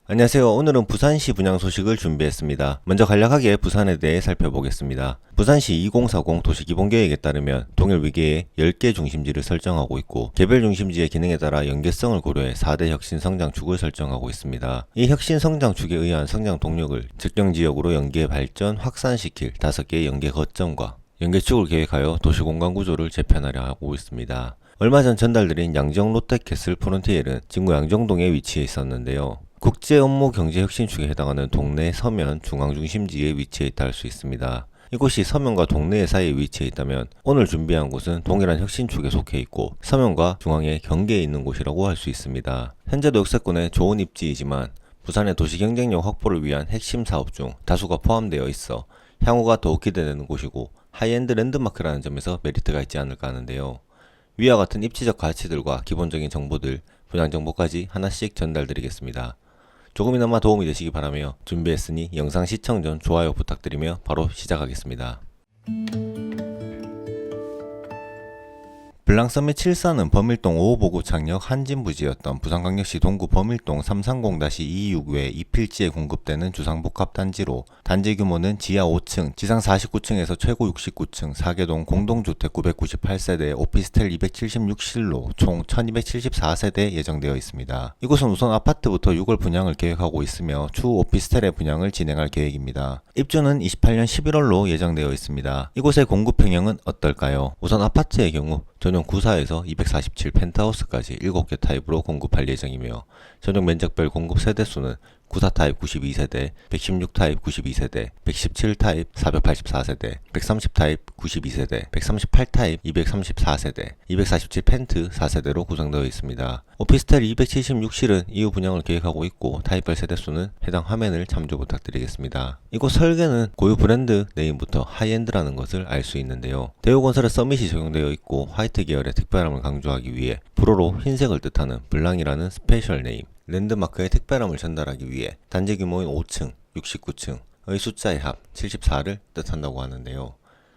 안녕하세요. 오늘은 부산시 분양 소식을 준비했습니다. 먼저 간략하게 부산에 대해 살펴보겠습니다. 부산시 2040 도시기본계획에 따르면 동일 위계에 10개 중심지를 설정하고 있고 개별 중심지의 기능에 따라 연계성을 고려해 4대 혁신 성장축을 설정하고 있습니다. 이 혁신 성장축에 의한 성장 동력을 직경지역으로 연계 발전 확산시킬 5개의 연계 거점과 연계축을 계획하여 도시공간 구조를 재편하려 하고 있습니다. 얼마 전 전달드린 양정 롯데캐슬 프론티엘은 진구 양정동에 위치해 있었는데요. 국제 업무 경제 혁신축에 해당하는 동네 서면 중앙 중심지에 위치해 있다 할 수 있습니다. 이곳이 서면과 동네 사이에 위치해 있다면 오늘 준비한 곳은 동일한 혁신축에 속해 있고 서면과 중앙의 경계에 있는 곳이라고 할 수 있습니다. 현재도 역세권의 좋은 입지이지만 부산의 도시 경쟁력 확보를 위한 핵심 사업 중 다수가 포함되어 있어 향후가 더욱 기대되는 곳이고 하이엔드 랜드마크라는 점에서 메리트가 있지 않을까 하는데요. 위와 같은 입지적 가치들과 기본적인 정보들, 분양 정보까지 하나씩 전달드리겠습니다. 조금이나마 도움이 되시기 바라며 준비했으니 영상 시청 전 좋아요 부탁드리며 바로 시작하겠습니다. 블랑서밋 7사는 범일동 5호보구 창역 한진부지였던 부산광역시 동구 범일동 330-226 외 2필지에 공급되는 주상복합단지로 단지 규모는 지하 5층, 지상 49층에서 최고 69층, 4개동 공동주택 998세대, 오피스텔 276실로 총 1274세대 예정되어 있습니다. 이곳은 우선 아파트부터 6월 분양을 계획하고 있으며 추후 오피스텔의 분양을 진행할 계획입니다. 입주는 28년 11월로 예정되어 있습니다. 이곳의 공급 평형은 어떨까요? 우선 아파트의 경우 전용 94에서 247 펜트하우스까지 7개 타입으로 공급할 예정이며 전용 면적별 공급 세대수는 94 타입 92세대, 116 타입 92세대, 117 타입 484세대, 130 타입 92세대, 138 타입 234세대, 247 펜트 4세대로 구성되어 있습니다. 오피스텔 276실은 이후 분양을 계획하고 있고 타입별 세대수는 해당 화면을 참조 부탁드리겠습니다. 이곳 설계는 고유 브랜드 네임부터 하이엔드라는 것을 알 수 있는데요. 대우건설의 서밋이 적용되어 있고 화이트 계열의 특별함을 강조하기 위해 불어로 흰색을 뜻하는 블랑이라는 스페셜 네임, 랜드마크의 특별함을 전달하기 위해 단지 규모인 5층, 69층의 숫자의 합 74를 뜻한다고 하는데요.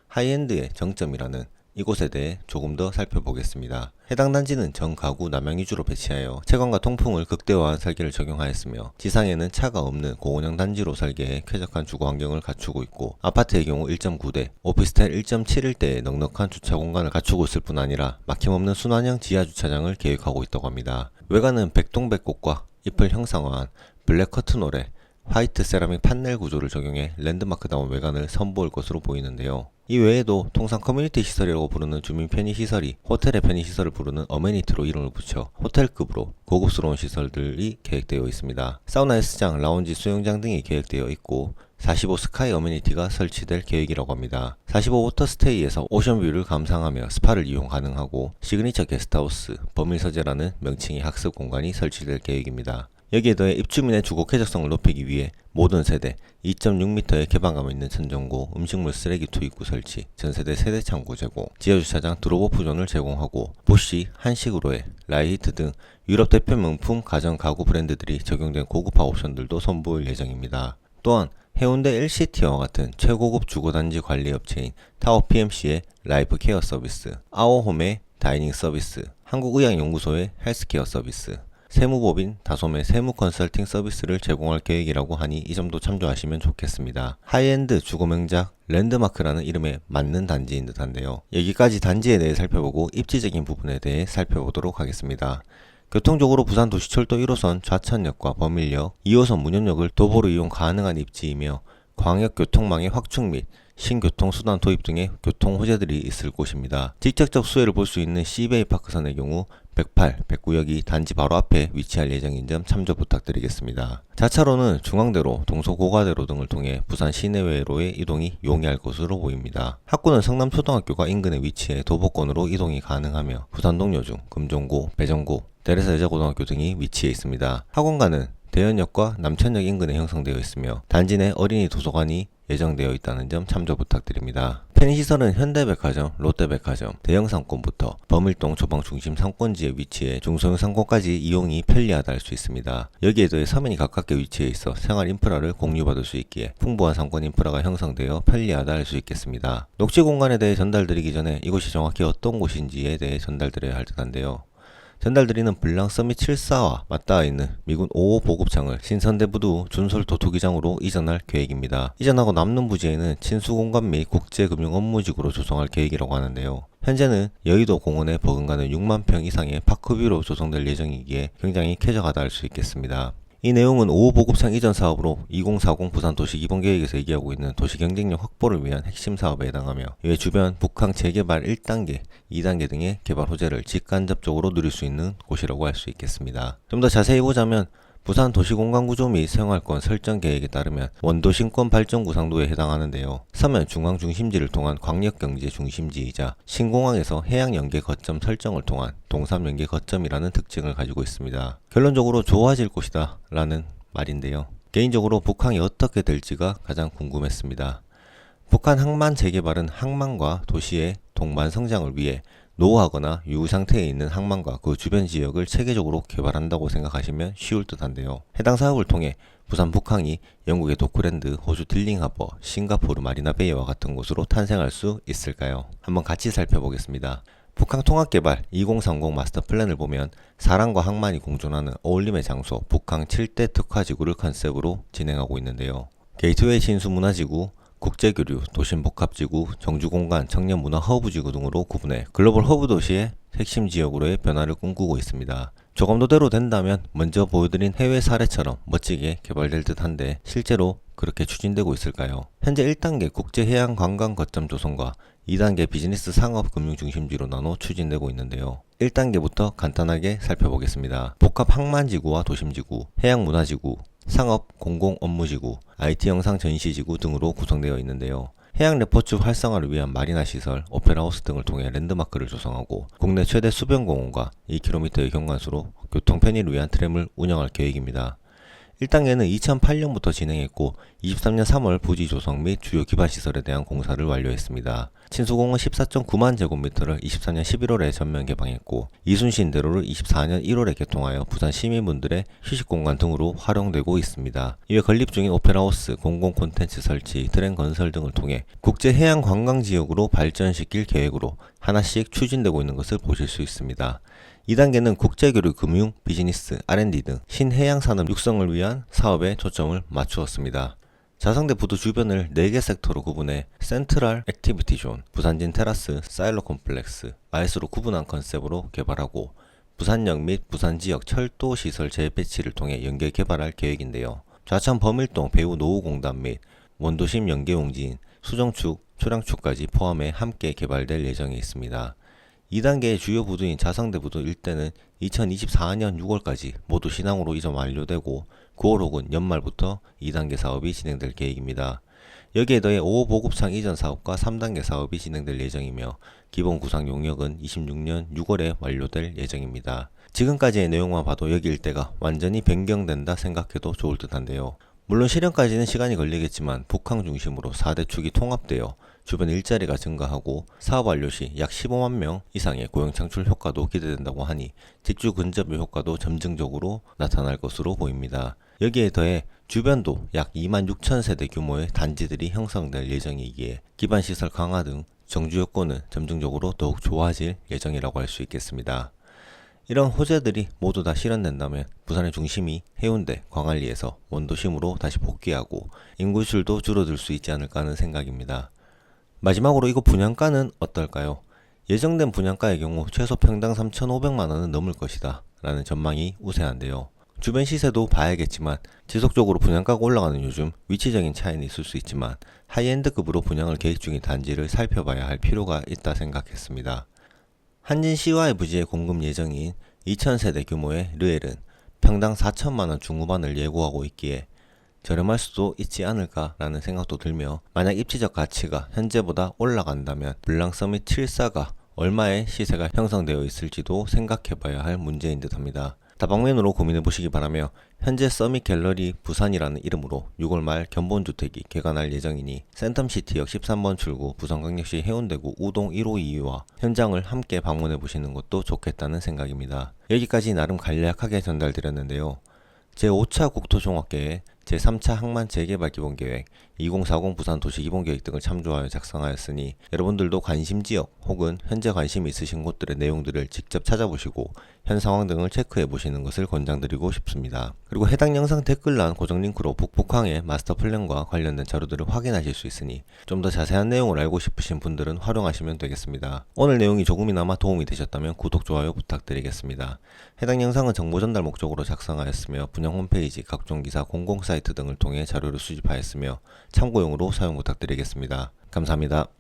하이엔드의 정점이라는 이곳에 대해 조금 더 살펴보겠습니다. 해당 단지는 전 가구 남향 위주로 배치하여 채광과 통풍을 극대화한 설계를 적용하였으며 지상에는 차가 없는 고온형 단지로 설계해 쾌적한 주거 환경을 갖추고 있고 아파트의 경우 1.9대, 오피스텔 1.7일대의 넉넉한 주차 공간을 갖추고 있을 뿐 아니라 막힘없는 순환형 지하 주차장을 계획하고 있다고 합니다. 외관은 백동백꽃과 잎을 형상화한 블랙 커튼홀에 화이트 세라믹 판넬 구조를 적용해 랜드마크다운 외관을 선보일 것으로 보이는데요. 이 외에도 통상 커뮤니티 시설이라고 부르는 주민 편의시설이 호텔의 편의시설을 부르는 어메니티로 이름을 붙여 호텔급으로 고급스러운 시설들이 계획되어 있습니다. 사우나 헬스장, 라운지, 수영장 등이 계획되어 있고 45 스카이 어메니티가 설치될 계획이라고 합니다. 45 워터스테이에서 오션뷰를 감상하며 스파를 이용 가능하고 시그니처 게스트하우스, 범일서재라는 명칭의 학습 공간이 설치될 계획입니다. 여기에 더해 입주민의 주거 쾌적성을 높이기 위해 모든 세대 2.6m의 개방감 있는 천정고, 음식물 쓰레기 투입구 설치, 전세대 세대 창고 제공, 지하주차장 드롭오프 존을 제공하고 보쉬, 한식으로의 라이히트 등 유럽 대표 명품 가전 가구 브랜드들이 적용된 고급화 옵션들도 선보일 예정입니다. 또한 해운대 LCT와 같은 최고급 주거단지 관리 업체인 타워 PMC의 라이프 케어 서비스, 아워홈의 다이닝 서비스, 한국의학연구소의 헬스케어 서비스, 세무법인 다솜의 세무 컨설팅 서비스를 제공할 계획이라고 하니 이 점도 참조하시면 좋겠습니다. 하이엔드 주거 명작 랜드마크라는 이름에 맞는 단지인 듯한데요. 여기까지 단지에 대해 살펴보고 입지적인 부분에 대해 살펴보도록 하겠습니다. 교통적으로 부산 도시철도 1호선 좌천역과 범일역, 2호선 문현역을 도보로 이용 가능한 입지이며 광역 교통망의 확충 및 신교통수단 도입 등의 교통 호재들이 있을 곳입니다. 직접적 수혜를 볼 수 있는 시베이 파크선의 경우 108, 109역이 단지 바로 앞에 위치할 예정인 점 참조 부탁드리겠습니다. 자차로는 중앙대로, 동서고가대로 등을 통해 부산 시내외로의 이동이 용이할 것으로 보입니다. 학구는 성남초등학교가 인근에 위치해 도보권으로 이동이 가능하며 부산동요중, 금종고, 배정고, 대레사여자고등학교 등이 위치해 있습니다. 학원가는 대연역과 남천역 인근에 형성되어 있으며 단지 내 어린이 도서관이 예정되어 있다는 점 참조 부탁드립니다. 편의시설은 현대백화점, 롯데백화점, 대형상권부터 범일동 조방중심 상권지에 위치해 중소형 상권까지 이용이 편리하다 할 수 있습니다. 여기에 더해 서면이 가깝게 위치해 있어 생활 인프라를 공유받을 수 있기에 풍부한 상권 인프라가 형성되어 편리하다 할 수 있겠습니다. 녹지 공간에 대해 전달드리기 전에 이곳이 정확히 어떤 곳인지에 대해 전달드려야 할 듯한데요. 전달드리는 블랑 서밋 7사와 맞닿아 있는 미군 5호 보급창을 신선대부두 준설도투기장으로 이전할 계획입니다. 이전하고 남는 부지에는 친수공간 및 국제금융 업무지구로 조성할 계획이라고 하는데요. 현재는 여의도 공원에 버금가는 6만 평 이상의 파크뷰로 조성될 예정이기에 굉장히 쾌적하다 할 수 있겠습니다. 이 내용은 5호 보급창 이전 사업으로 2040 부산 도시기본계획에서 얘기하고 있는 도시 경쟁력 확보를 위한 핵심 사업에 해당하며 이외 주변 북항 재개발 1단계, 2단계 등의 개발 호재를 직간접적으로 누릴 수 있는 곳이라고 할 수 있겠습니다. 좀 더 자세히 보자면 부산 도시공간구조 및 생활권 설정 계획에 따르면 원도 신권 발전 구상도에 해당하는데요. 서면 중앙 중심지를 통한 광역경제 중심지이자 신공항에서 해양 연계 거점 설정을 통한 동삼 연계 거점이라는 특징을 가지고 있습니다. 결론적으로 좋아질 곳이다 라는 말인데요. 개인적으로 북항이 어떻게 될지가 가장 궁금했습니다. 북한 항만 재개발은 항만과 도시의 동반 성장을 위해 노후하거나 유후 상태에 있는 항만과 그 주변 지역을 체계적으로 개발한다고 생각하시면 쉬울 듯한데요. 해당 사업을 통해 부산 북항이 영국의 도크랜드, 호주 딜링하버, 싱가포르 마리나베이와 같은 곳으로 탄생할 수 있을까요? 한번 같이 살펴보겠습니다. 북항 통합개발 2030 마스터 플랜을 보면 사랑과 항만이 공존하는 어울림의 장소 북항 7대 특화지구를 컨셉으로 진행하고 있는데요. 게이트웨이 신수문화지구, 국제교류, 도심복합지구, 정주공간, 청년문화 허브지구 등으로 구분해 글로벌 허브 도시의 핵심 지역으로의 변화를 꿈꾸고 있습니다. 조감도대로 된다면 먼저 보여드린 해외 사례처럼 멋지게 개발될 듯한데 실제로 그렇게 추진되고 있을까요? 현재 1단계 국제해양 관광 거점 조성과 2단계 비즈니스 상업 금융 중심지로 나눠 추진되고 있는데요. 1단계부터 간단하게 살펴보겠습니다. 복합 항만지구와 도심지구, 해양문화지구, 상업 공공 업무지구, IT 영상 전시지구 등으로 구성되어 있는데요. 해양 레포츠 활성화를 위한 마리나 시설, 오페라하우스 등을 통해 랜드마크를 조성하고 국내 최대 수변공원과 2km의 경관수로 교통 편의를 위한 트램을 운영할 계획입니다. 1단계는 2008년부터 진행했고 23년 3월 부지 조성 및 주요 기반시설에 대한 공사를 완료했습니다. 친수공원 14.9만 제곱미터를 24년 11월에 전면 개방했고 이순신 대로를 24년 1월에 개통하여 부산 시민분들의 휴식공간 등으로 활용되고 있습니다. 이외 건립 중인 오페라하우스, 공공 콘텐츠 설치, 트램 건설 등을 통해 국제해양 관광지역으로 발전시킬 계획으로 하나씩 추진되고 있는 것을 보실 수 있습니다. 2단계는 국제교류, 금융, 비즈니스, R&D 등 신해양산업 육성을 위한 사업에 초점을 맞추었습니다. 자성대 부두 주변을 4개 섹터로 구분해 센트럴 액티비티 존, 부산진 테라스, 사일로 콤플렉스, IS로 구분한 컨셉으로 개발하고 부산역 및 부산지역 철도 시설 재배치를 통해 연계 개발할 계획인데요. 좌천 범일동 배후 노후공단 및 원도심 연계용지인 수정축, 초량축까지 포함해 함께 개발될 예정에 있습니다. 2단계의 주요 부두인 자성대 부두 일대는 2024년 6월까지 모두 신항으로 이전 완료되고 9월 혹은 연말부터 2단계 사업이 진행될 계획입니다. 여기에 더해 5호 보급창 이전 사업과 3단계 사업이 진행될 예정이며 기본 구상 용역은 26년 6월에 완료될 예정입니다. 지금까지의 내용만 봐도 여기 일대가 완전히 변경된다 생각해도 좋을 듯한데요. 물론 실현까지는 시간이 걸리겠지만 북항 중심으로 4대 축이 통합되어 주변 일자리가 증가하고 사업 완료 시 약 15만 명 이상의 고용 창출 효과도 기대된다고 하니 직주 근접의 효과도 점증적으로 나타날 것으로 보입니다. 여기에 더해 주변도 약 2만 6천 세대 규모의 단지들이 형성될 예정이기에 기반시설 강화 등 정주 여건은 점증적으로 더욱 좋아질 예정이라고 할 수 있겠습니다. 이런 호재들이 모두 다 실현된다면 부산의 중심이 해운대, 광안리에서 원도심으로 다시 복귀하고 인구수도 줄어들 수 있지 않을까 하는 생각입니다. 마지막으로 이거 분양가는 어떨까요? 예정된 분양가의 경우 최소 평당 3,500만원은 넘을 것이다 라는 전망이 우세한데요. 주변 시세도 봐야겠지만 지속적으로 분양가가 올라가는 요즘 위치적인 차이는 있을 수 있지만 하이엔드급으로 분양을 계획 중인 단지를 살펴봐야 할 필요가 있다 생각했습니다. 한진시와의 부지에 공급 예정인 2,000세대 규모의 르엘은 평당 4천만원 중후반을 예고하고 있기에 저렴할 수도 있지 않을까라는 생각도 들며 만약 입지적 가치가 현재보다 올라간다면 블랑 서밋 7사가 얼마의 시세가 형성되어 있을지도 생각해봐야 할 문제인 듯합니다. 다방면으로 고민해보시기 바라며 현재 서밋 갤러리 부산이라는 이름으로 6월 말 견본주택이 개관할 예정이니 센텀시티역 13번 출구 부산광역시 해운대구 우동 152와 현장을 함께 방문해보시는 것도 좋겠다는 생각입니다. 여기까지 나름 간략하게 전달드렸는데요. 제5차 국토종합계획, 제3차 항만 재개발 기본계획, 2040 부산 도시기본계획 등을 참조하여 작성하였으니 여러분들도 관심지역 혹은 현재 관심이 있으신 곳들의 내용들을 직접 찾아보시고 현 상황 등을 체크해 보시는 것을 권장드리고 싶습니다. 그리고 해당 영상 댓글란 고정 링크로 북북항의 마스터 플랜과 관련된 자료들을 확인하실 수 있으니 좀 더 자세한 내용을 알고 싶으신 분들은 활용하시면 되겠습니다. 오늘 내용이 조금이나마 도움이 되셨다면 구독, 좋아요 부탁드리겠습니다. 해당 영상은 정보 전달 목적으로 작성하였으며 분양 홈페이지, 각종 기사, 공공 사이트 등을 통해 자료를 수집하였으며 참고용으로 사용 부탁드리겠습니다. 감사합니다.